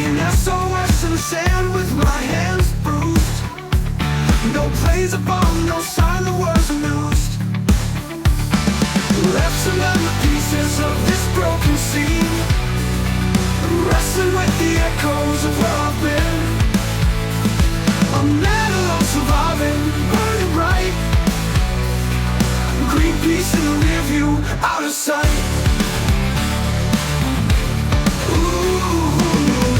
An SOS in the sand with my hands bruised. No plays of bomb, no sign the words amused. Left to learn the pieces of this broken scene, wrestling with the echoes of where I've been. I'm not alone surviving, burning right. Green peace in the rear view, out of sight.